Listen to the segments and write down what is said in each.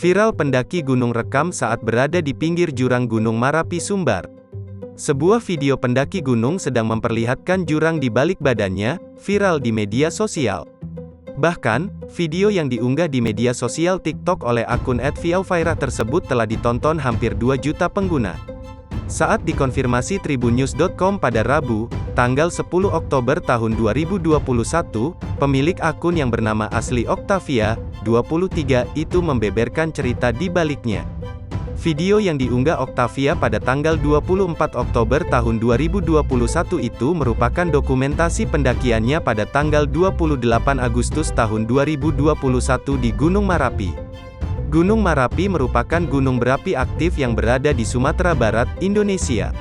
Viral pendaki gunung rekam saat berada di pinggir jurang Gunung Marapi, Sumbar. Sebuah video pendaki gunung sedang memperlihatkan jurang di balik badannya, viral di media sosial. Bahkan, video yang diunggah di media sosial TikTok oleh akun @viaufairah tersebut telah ditonton hampir 2 juta pengguna. Saat dikonfirmasi tribunnews.com pada Rabu, tanggal 10 Oktober tahun 2021, pemilik akun yang bernama asli Octavia, 23, itu membeberkan cerita di baliknya. Video yang diunggah Octavia pada tanggal 24 Oktober tahun 2021 itu merupakan dokumentasi pendakiannya pada tanggal 28 Agustus tahun 2021 di Gunung Marapi. Gunung Marapi merupakan gunung berapi aktif yang berada di Sumatera Barat, Indonesia.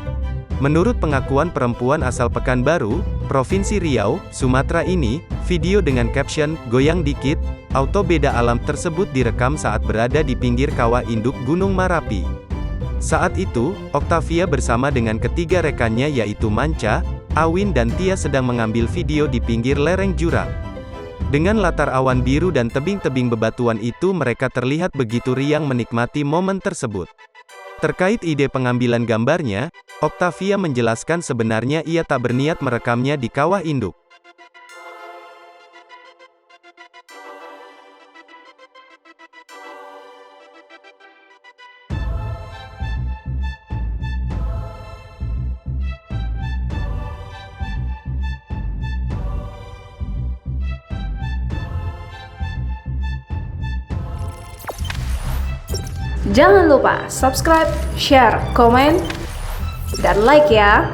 Menurut pengakuan perempuan asal Pekanbaru, Provinsi Riau, Sumatera ini, video dengan caption, "Goyang dikit, auto beda alam" tersebut direkam saat berada di pinggir kawah induk Gunung Marapi. Saat itu, Octavia bersama dengan ketiga rekannya yaitu Manca, Awin dan Tia sedang mengambil video di pinggir lereng jurang. Dengan latar awan biru dan tebing-tebing bebatuan itu mereka terlihat begitu riang menikmati momen tersebut. Terkait ide pengambilan gambarnya, Octavia menjelaskan sebenarnya ia tak berniat merekamnya di kawah induk. Jangan lupa subscribe, share, komen, dan like ya.